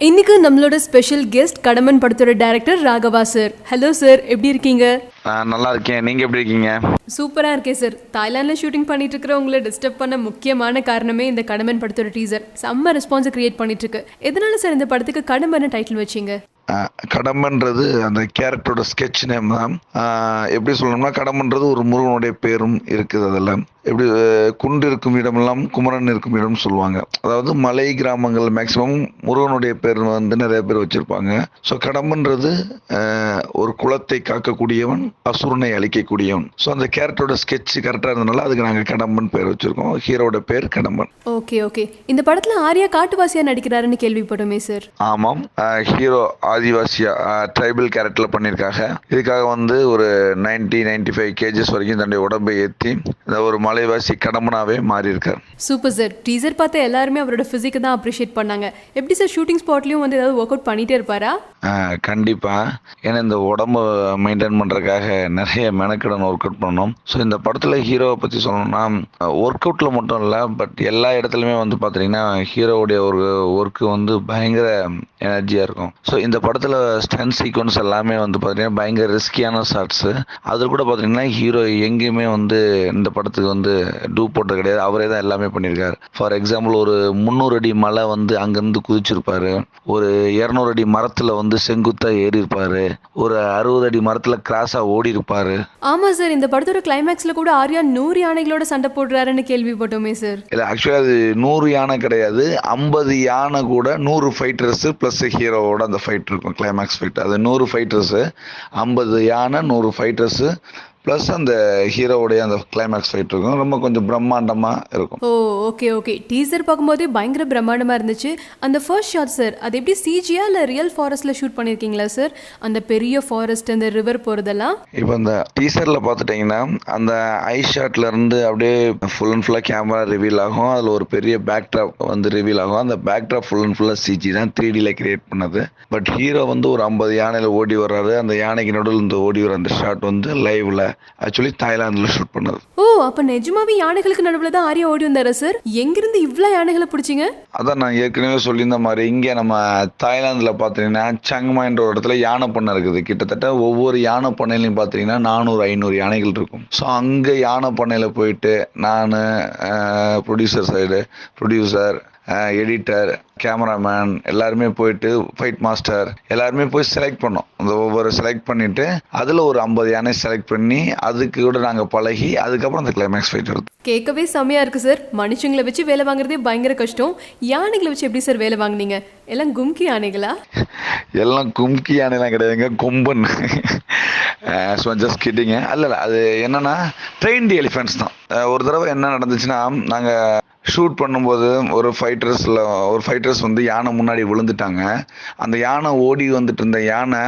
இன்னைக்கு நம்மளோட special guest கடமன் படத்தோட director Raghava sir. Hello sir, எப்படி இருக்கீங்க? நல்லா இருக்கேன். நீங்க எப்படி இருக்கீங்க? சூப்பரா இருக்கேன் சார். தாய்லாந்துல ஷூட்டிங் பண்ணிட்டு இருக்கிற உங்களை டிஸ்டர்ப் பண்ண முக்கியமான காரணமே இந்த கடமன் படத்தோட டீசர் செம்ம ரெஸ்பான்ஸ் கிரியேட் பண்ணிட்டு இருக்கு. எதனால சார் இந்த படத்துக்கு கடமன் டைட்டில் வச்சீங்க? கடம்பன்றது அந்த கேரக்டரோட ஸ்கெட்ச் நேம் தான். எப்படி சொல்லணும்னா கடம்பன்றது ஒரு முருகனுடைய பேரும் இருக்குது. அதில் எப்படி குண்டு இருக்கும் இடமெல்லாம் குமரன் இருக்கும் இடம் சொல்லுவாங்க. அதாவது மலை கிராமங்கள் மேக்சிமம் முருகனுடைய பேர் வந்து நிறைய பேர் வச்சிருப்பாங்க. ஸோ கடம்பன்றது ஒரு குலத்தை காக்கக்கூடியவன், அசுரனை அழிக்கக்கூடியவன். ஸோ அந்த கேரக்டரோட ஸ்கெட்ச் கரெக்டாக இருந்தனால அதுக்கு நாங்கள் கடம்பன் பேர் வச்சிருக்கோம். ஹீரோட பேர் கடம்பன். Okay okay. இந்த படத்துல ஆர்யா காட்டுவாசியா நடிக்கிறாருன்னு கேள்விப்பட்டோமே சார். ஆமாம், ஹீரோ ஆதிவாசியா ட்ரைபல் கேரக்டர்ல பண்ணியிருக்காங்க. இதுக்காக வந்து ஒரு 95 கேஜஸ் வரைக்கும் தன்னுடைய உடம்பை ஏற்றி ஒரு மலைவாசி கடம்பனாவே மாறி இருக்கார். Super sir. டீசர் பார்த்த எல்லாருமே அவரோட பிசிக்கை தான் அப்ரிஷியேட் பண்ணாங்க. எப்படி சார் ஷூட்டிங் ஸ்பாட்லயும் வந்து ஏதாவது ஒர்க் அவுட் பண்ணிட்டே இருப்பாரா? கண்டிப்பா. ஏன்னா இந்த உடம்பு மெயின்டைன் பண்றதுக்காக நிறைய மெனக்கடன் ஒர்க் அவுட் பண்ணணும். ஸோ இந்த படத்துல ஹீரோவை பத்தி சொல்லணும்னா ஒர்க் அவுட்ல மட்டும் இல்லை, பட் எல்லா இடத்துலையுமே வந்து பாத்தீங்கன்னா ஹீரோவுடைய ஒரு ஒர்க்கு வந்து பயங்கர எனர்ஜியா இருக்கும். ஸோ இந்த படத்துல ஸ்டன் சீக்வன்ஸ் எல்லாமே வந்து பாத்தீங்கன்னா பயங்கர ரிஸ்கியான ஷாட்ஸ். அதில் கூட பாத்தீங்கன்னா ஹீரோ எங்கேயுமே வந்து இந்த படத்துக்கு வந்து டூ போட்டது கிடையாது. அவரே தான் எல்லாமே பண்ணியிருக்காரு. ஃபார் எக்ஸாம்பிள் ஒரு 300 அடி மலை வந்து அங்கிருந்து குதிச்சிருப்பாரு. ஒரு 200 அடி மரத்துல வந்து செங்குத்தா ஏறி இருப்பாரு. ஒரு 60 அடி மரத்துல கிராஸா ஓடி இருப்பாரு. ஆமா சார், இந்த படத்தோட கிளைமேக்ஸ்ல கூட ஆர்யா 100 யானைகளோட சண்டை போடுறாருன்னு கேள்விப்பட்டோமே சார். இல்ல, ஆக்சுவலா அது 100 யானை கிடையாது. 50 யானை கூட 100 ஃபைட்டர்ஸ் பிளஸ் ஹீரோவோட அந்த ஃபைட் இருக்கும், கிளைமேக்ஸ் ஃபைட். அது 100 ஃபைட்டர்ஸ், 50 யானை, 100 ஃபைட்டர்ஸ் ப்ளஸ் அந்த ஹீரோவுடைய அந்த கிளைமேக்ஸ் ஃபைட் இருக்கும். ரொம்ப கொஞ்சம் பிரம்மாண்டமாக இருக்கும். ஓ ஓகே ஓகே. டீசர் பார்க்கும்போதே பயங்கர பிரம்மாண்டமாக இருந்துச்சு. அந்த ஃபர்ஸ்ட் ஷாட் சார், அது எப்படி சிஜியா இல்லை ரியல் ஃபாரஸ்ட்டில் ஷூட் பண்ணியிருக்கீங்களா சார்? அந்த பெரிய ஃபாரஸ்ட், அந்த ரிவர் போகிறதெல்லாம் இப்போ அந்த டீசரில் பார்த்துட்டிங்கன்னா அந்த ஐ ஷாட்லேருந்து அப்படியே ஃபுல் அண்ட் ஃபுல்லாக கேமரா ரிவீல் ஆகும். அதில் ஒரு பெரிய பேக் ட்ராப் வந்து ரிவீல் ஆகும். அந்த பேக் ட்ராப் ஃபுல் அண்ட் ஃபுல்லாக சிஜி தான், 3Dயில் கிரியேட் பண்ணது. பட் ஹீரோ வந்து ஒரு 50 யானையில் ஓடி வர்றாரு. அந்த யானைக்கு நடுவில் இந்த ஓடி வர அந்த ஷாட் வந்து லைவ்ல ஆக்சுவலி தாய்லாந்துல ஷூட் பண்ணது. ஓ, அப்ப நிஜமாவே யானைகளுக்கு நடுவுல தான் ஆர்யா ஓடி வந்தாரா சார்? எங்கிருந்து இவ்வளவு யானைகளை பிடிச்சிங்க? அதான் நான் ஏற்கனவே சொல்லியிருந்த மாதிரி இங்கே நம்ம தாய்லாந்துல பாத்தீங்கன்னா சங்மாய்ன்ற ஒரு இடத்துல யானை பண்ணை இருக்குது. கிட்டத்தட்ட ஒவ்வொரு யானை பண்ணையிலையும் பாத்தீங்கன்னா 400-500 யானைகள் இருக்கும். ஸோ அங்க யானை பண்ணையில போயிட்டு நான் ப்ரொடியூசர் எடிட்டர், கேமராமேன் எல்லாருமே போயிட்டு ஃபைட் மாஸ்டர் எல்லாருமே போய் செலக்ட் பண்ணோம். அந்த ஒவ்வொரு செலக்ட் பண்ணிட்டு அதில் ஒரு 50 யானை செலக்ட் பண்ணி அதுக்கு கூட நாங்கள் பழகி அதுக்கப்புறம் அந்த கிளைமேக்ஸ் ஃபைட் எடுத்தோம். கேட்கவே செம்மையா இருக்கு சார். மனுஷங்களை வச்சு வேலை வாங்குறதே பயங்கர கஷ்டம். யானைகளை வச்சு எப்படி சார் வேலை வாங்குனீங்க? எல்லாம் கும்கி யானைகளா? எல்லாம் கும்கி யானைலாம் கிடையாதுங்க, கொம்பன். ஜஸ்ட் கிட்டிங்க. அல்ல, அது என்னன்னா ட்ரெயின்டு எலிஃபென்ட்ஸ் தான். ஒரு தடவை என்ன நடந்துச்சுன்னா, நாங்கள் ஷூட் பண்ணும்போது ஒரு ஃபைட்டர்ஸ் வந்து யானை முன்னாடி விழுந்துட்டாங்க. அந்த யானை ஓடி வந்துட்டு இருந்த யானை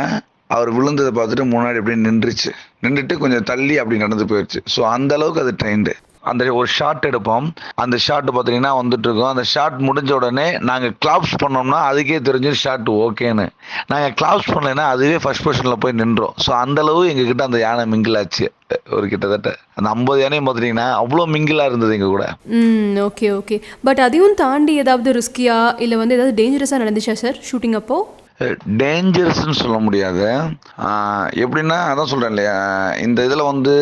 அவர் விழுந்ததை பார்த்துட்டு முன்னாடி அப்படியே நின்றுட்டு கொஞ்சம் தள்ளி அப்படி நடந்து போயிடுச்சு. ஸோ அந்த அளவுக்கு அது ட்ரெயின்டு. அந்த ஒரு ஷாட் எடுப்போம். அந்த ஷாட் பார்த்தீங்கன்னா வந்துட்டு இருக்கோம். அந்த ஷாட் முடிஞ்ச உடனே நாங்கள் கிளாப்ஸ் பண்ணோம்னா அதுக்கே தெரிஞ்சு ஷாட் ஓகேன்னு. நாங்கள் கிளாப்ஸ் பண்ணலைன்னா அதுவே ஃபர்ஸ்ட் பொசிஷனில் போய் நின்றோம். ஸோ அந்த அளவு எங்ககிட்ட அந்த யானை மிங்கிள் ஆச்சு. ஒரு கிட்டத்தட்ட அந்த 50 யானையும் பார்த்துட்டீங்கன்னா அவ்வளோ மிங்கிளாக இருந்தது எங்க கூட. Okay okay. பட் அதையும் தாண்டி ஏதாவது ரிஸ்கியா இல்லை வந்து ஏதாவது டேஞ்சரஸாக நடந்துச்சா சார் ஷூட்டிங் அப்போ? டேஞ்சரஸ்ன்னு சொல்ல முடியாது. எப்படின்னா அதான் சொல்கிறேன் இல்லையா, இந்த இதில் வந்து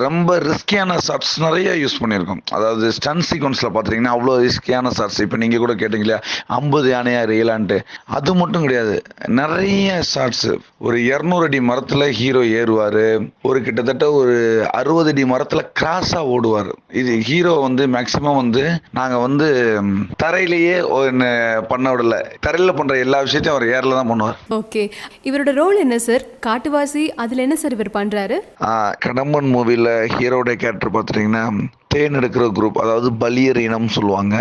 ரொம்ப ரிஸ்கியான ஷாட்ஸ் நிறைய யூஸ் பண்ணியிருக்கோம். அதாவது ஸ்டன் சீக்வன்ஸில் பார்த்துட்டிங்கன்னா அவ்வளோ ரிஸ்கியான ஷாட்ஸ். இப்போ நீங்கள் கூட கேட்டீங்க இல்லையா 50 யானையா ரியலான்ட்டு, அது மட்டும் கிடையாது. நிறைய ஷாட்ஸ். ஒரு 200 அடி மரத்தில் ஹீரோ ஏறுவார். ஒரு கிட்டத்தட்ட ஒரு 60 அடி மரத்தில் கிராஸாக ஓடுவார். இது ஹீரோ வந்து மேக்சிமம் வந்து நாங்கள் வந்து தரையிலேயே பண்ண விடலை. தரையில் பண்ணுற எல்லா விஷயத்தையும் அவர் ஏர்ல தான் பண்ணுவார். ஓகே. இவரோட ரோல் என்ன சார்? காட்டுவாசி, அதுல என்ன சார் இவர் பண்றாரு? கடம்பன் மூவில ஹீரோட கேரக்டர் பார்த்துட்டீங்கன்னா தேன் எடுக்கிற குரூப், அதாவது பலியர் இனம் சொல்லுவாங்க.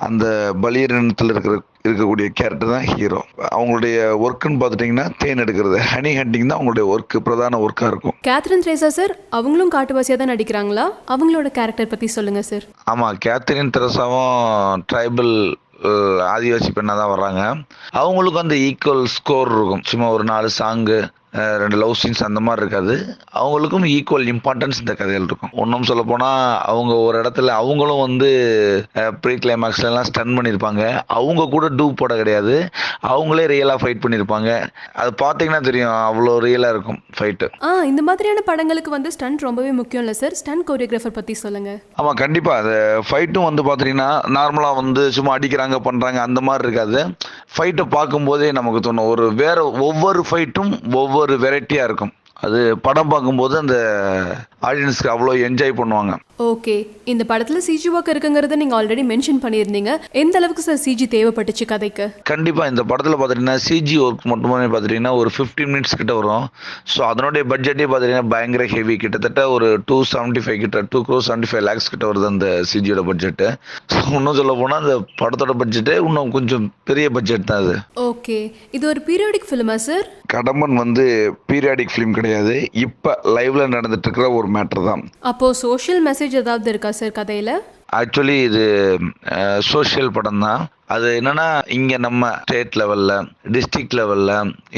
அந்த பலியர் இனத்தில் இருக்கக்கூடிய கேரக்டர் தான் ஹீரோ. அவங்களுடைய ஒர்க்குன்னு பார்த்துட்டிங்கன்னா தேன் எடுக்கிறது, ஹனி ஹண்டிங் தான் அவங்களுடைய ஒர்க்கு, பிரதான ஒர்க்காக இருக்கும். கேத்ரின் தெரசா சார், அவங்களும் காட்டுவாசியாக தான் நடிக்கிறாங்களா? அவங்களோட கேரக்டர் பற்றி சொல்லுங்கள் சார். ஆமாம், கேத்ரின் தெரசாவும் ட்ரைபல் ஆதிவாசி பெண்ணாக தான் வர்றாங்க. அவங்களுக்கும் அந்த ஈக்குவல் ஸ்கோர் இருக்கும். சும்மா ஒரு 4 சாங்கு 2 லவ் சீன்ஸ் அந்த மாதிரி இருக்காது. அவங்களுக்கும் ஈக்குவல் இம்பார்ட்டன்ஸ் இந்த கதையில் இருக்கும். ஒன்றும் சொல்ல போனால் அவங்க ஒரு இடத்துல அவங்களும் வந்து ப்ரீ கிளைமேக்ஸ்லாம் ஸ்டன் பண்ணியிருப்பாங்க. அவங்க கூட டூப் போட கிடையாது, அவங்களே ரியலாக ஃபைட் பண்ணியிருப்பாங்க. அது பார்த்தீங்கன்னா தெரியும், அவ்வளோ ரியலாக இருக்கும் ஃபைட்டு. இந்த மாதிரியான படங்களுக்கு வந்து ஸ்டண்ட் ரொம்பவே முக்கியம் இல்லை சார்? ஸ்டண்ட் கோரியோகிராஃபர் பற்றி சொல்லுங்கள். ஆமாம், கண்டிப்பாக. அது ஃபைட்டும் வந்து பார்த்தீங்கன்னா நார்மலாக வந்து சும்மா அடிக்கிறாங்க பண்ணுறாங்க அந்த மாதிரி இருக்காது. ஃபைட்டை பார்க்கும்போதே நமக்கு தோணும், ஒவ்வொரு ஃபைட்டும் ஒவ்வொரு வெரைட்டியாக இருக்கும். அது படம் பார்க்கும்போது அந்த ஆடியன்ஸ்க்கு அவ்வளோ என்ஜாய் பண்ணுவாங்க. ஓகே, இந்த படத்தில் சிஜி ஒர்க் இருக்குங்கிறத நீங்கள் ஆல்ரெடி மென்ஷன் பண்ணியிருந்தீங்க. எந்த அளவுக்கு சார் சிஜி தேவைப்பட்டுச்சு கதைக்கு? கண்டிப்பாக இந்த படத்தில் பார்த்துட்டிங்கன்னா சிஜி ஒர்க் மட்டுமே பார்த்துட்டிங்கன்னா ஒரு 15 மினிட்ஸ் கிட்ட வரும். ஸோ அதனுடைய பட்ஜெட்டே பார்த்துட்டிங்கன்னா பயங்கர ஹெவி, கிட்டத்தட்ட ஒரு 275 lakhs கிட்ட வருது அந்த சிஜியோட பட்ஜெட்டு. ஸோ இன்னும் சொல்ல போனால் அந்த படத்தோட பட்ஜெட்டே இன்னும் கொஞ்சம் பெரிய பட்ஜெட் தான் அது. ஓகே, இது ஒரு பீரியாடிக் ஃபிலிமா சார்? கடம்பன் வந்து பீரியாடிக் ஃபிலிம் கிடையாது, இப்போ லைவ்ல நடந்துட்டு இருக்கிற ஒரு மேட்டர் தான். அப்போ சோஷியல் மெசேஜ் ஏதாவது இருக்கா சார் கதையில? ஆக்சுவலி இது சோஷியல் படம் தான். அது என்னன்னா, இங்க நம்ம ஸ்டேட் லெவல்ல, டிஸ்ட்ரிக்ட் லெவல்ல,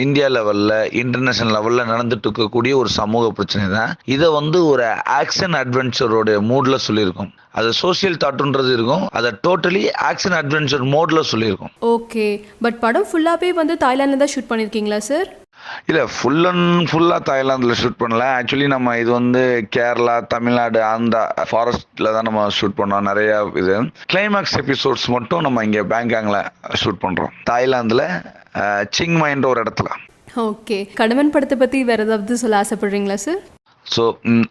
இந்தியா லெவல்ல, இன்டர்நேஷனல் லெவல்ல நடந்துட்டு இருக்கக்கூடிய ஒரு சமூக பிரச்சனை தான். இதை வந்து ஒரு ஆக்ஷன் அட்வென்ச்சரோட மூட்ல சொல்லியிருக்கோம். அது சோஷியல் தாட்டுன்றது இருக்கும், அதை டோட்டலி ஆக்ஷன் அட்வென்ச்சர் மோட்ல சொல்லியிருக்கோம். ஓகே, பட் படம் ஃபுல்லாவே வந்து தாய்லாந்துல தான் ஷூட் பண்ணிருக்கீங்களா சார்? இல்லை, ஃபுல்லாக தாய்லாந்தில் ஷூட் பண்ணல. ஆக்சுவலி நம்ம இது வந்து கேரளா, தமிழ்நாடு, ஆந்திரா ஃபாரஸ்ட்டில் தான் நம்ம ஷூட் பண்ணோம். நிறையா இது கிளைமேக்ஸ் எபிசோட்ஸ் மட்டும் நம்ம இங்கே பேங்காங்கில் ஷூட் பண்ணுறோம், தாய்லாந்தில் சிங்மைன்ற ஒரு இடத்துல. ஓகே, கடம்பன் படத்தை பற்றி வேறு ஏதாவது சொல்ல ஆசைப்படுறீங்களா சார்? ஸோ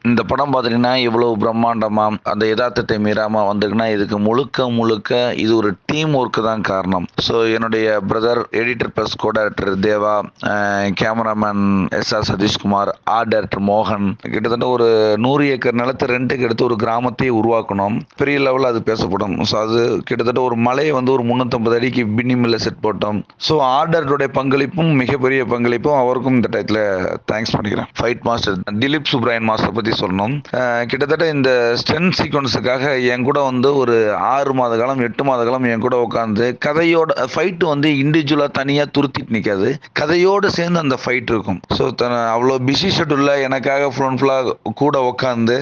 இந்த படம் பார்த்தீங்கன்னா இவ்வளோ பிரம்மாண்டமாக அந்த யதார்த்தத்தை மீறாமல் வந்திருக்குன்னா இதுக்கு முழுக்க இது ஒரு டீம் ஒர்க்கு தான் காரணம். ஸோ என்னுடைய brother editor plus co director Deva, cameraman SR Sathishkumar, art director மோகன், கிட்டத்தட்ட ஒரு 100 ஏக்கர் நிலத்தை ரெண்டுக்கு எடுத்து ஒரு கிராமத்தையே உருவாக்கணும். பெரிய லெவலில் அது பேசப்படும். ஸோ அது கிட்டத்தட்ட ஒரு மலையை வந்து ஒரு 350 அடிக்கு பின்னிமில்ல செட் போட்டோம். ஸோ ஆர்ட் டைரக்டருடைய பங்களிப்பும் மிகப்பெரிய பங்களிப்பும், அவருக்கும் இந்த டயத்தில் தேங்க்ஸ் பண்ணிக்கிறேன். Fight master Dileep Subbarayan master பற்றி சொல்லணும். கிட்டத்தட்ட இந்த ஸ்டென்ட் சீக்வன்ஸுக்காக என் கூட வந்து ஒரு 6 மாத காலம் 8 மாத காலம் என் கூட உட்காந்து கதையோட ஃபைட்டு வந்து இண்டிவிஜுவலாக தனியாக துருத்திட்டு நிற்காது, கதையோடு சேர்ந்து அந்த ஃபைட் இருக்கும். ஸோ அவ்வளோ பிஸி ஷெட்யூலில் எனக்காக ஃபுல்லாக கூட உட்காந்து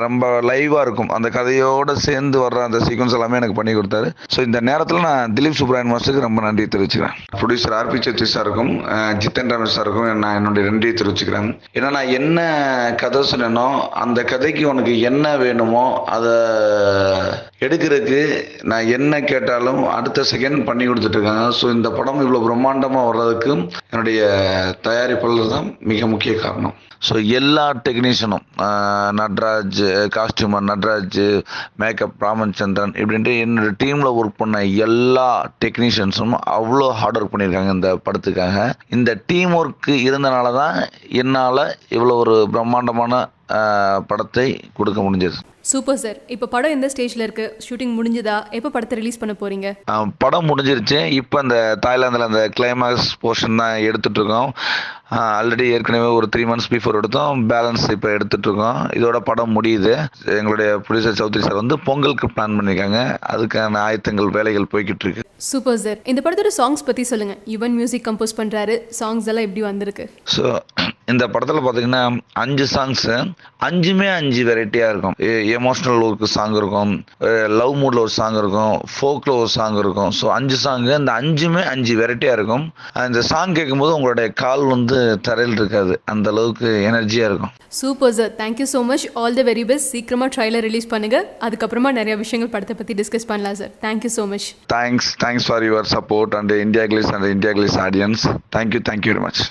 ரொம்ப லைவாக இருக்கும், அந்த கதையோடு சேர்ந்து வர்ற அந்த சீக்வன்ஸ் எல்லாமே எனக்கு பண்ணி கொடுத்தாரு. ஸோ இந்த நேரத்தில் நான் திலீப் சுப்ராயன் மாஸ்டருக்கு ரொம்ப நன்றி தெரிவிச்சுக்கிறேன். ப்ரொடியூசர் RP சத்ரி சாருக்கும் ஜித்தன் ரமேஷ் சாருக்கும் நான் என்னுடைய நன்றியை தெரிவிச்சுக்கிறேன். ஏன்னா நான் என்ன கதை சொன்னேனோ அந்த கதைக்கு உனக்கு என்ன வேணுமோ அதை எடுக்கிறதுக்கு நான் என்ன கேட்டாலும் அடுத்த செகண்ட் பண்ணி கொடுத்துட்டு இருக்காங்க. ஸோ இந்த படம் இவ்வளோ பிரம்மாண்டமாக வர்றதுக்கு என்னுடைய தயாரிப்பாளர் தான் மிக முக்கிய காரணம். ஸோ எல்லா டெக்னீஷியனும், நட்ராஜ் காஸ்டியூமர், நட்ராஜ் மேக்கப் ராமச்சந்திரன், இப்படின்ட்டு என்னோட டீமில் ஒர்க் பண்ண எல்லா டெக்னீஷியன்ஸும் அவ்வளோ ஹார்ட் ஒர்க் பண்ணியிருக்காங்க இந்த படத்துக்காக. இந்த டீம் ஒர்க்கு இருந்தனால தான் என்னால் இவ்வளோ ஒரு பிரம்மாண்டமான படத்தை கொடுக்க முடிஞ்சது. Super sir. இப்போ படம் எந்த ஸ்டேஜில் இருக்குது? ஷூட்டிங் முடிஞ்சுதா? எப்போ படத்தை ரிலீஸ் பண்ண போகிறீங்க? படம் முடிஞ்சிருச்சு. இப்போ அந்த தாய்லாந்தில் அந்த கிளைமேக்ஸ் போர்ஷன் தான் எடுத்துட்ருக்கோம். ஆல்ரெடி ஏற்கனவே ஒரு 3 months பிஃபோர் எடுத்தோம், பேலன்ஸ் இப்போ எடுத்துட்ருக்கோம். இதோட படம் முடியுது. எங்களுடைய ப்ரொடியூசர் சௌத்ரி சார் வந்து பொங்கலுக்கு பிளான் பண்ணியிருக்காங்க, அதுக்கான ஆயத்தங்கள் வேலைகள் போய்கிட்டு இருக்கு. Super sir. இந்த படத்தோட சாங்ஸ் பற்றி சொல்லுங்கள். யுவன் மியூசிக் கம்போஸ் பண்ணுறாரு, சாங்ஸ் எல்லாம் எப்படி வந்திருக்கு? ஸோ இந்த படத்தில் பார்த்தீங்கன்னா 5 சாங்ஸு, 5மே 5 வெரைட்டியாக இருக்கும். எமோஷ்னல் ஒரு சாங் இருக்கும், லவ் மூடில் ஒரு சாங் இருக்கும், ஃபோக்கில் ஒரு சாங் இருக்கும். ஸோ 5 சாங்கு, இந்த 5மே 5 வெரைட்டியாக இருக்கும். இந்த சாங் கேட்கும்போது உங்களுடைய கால் வந்து தரையில் இருக்காது, அந்த அளவுக்கு எனர்ஜியாக இருக்கும். Super sir, thank you so much. All the very best. சீக்கிரமாக ட்ரைலர் ரிலீஸ் பண்ணுங்கள், அதுக்கப்புறமா நிறைய விஷயங்கள் படத்தை பற்றி டிஸ்கஸ் பண்ணலாம் sir. Thank you so much. Thanks for your support and India Glitz audience. Thank you very much.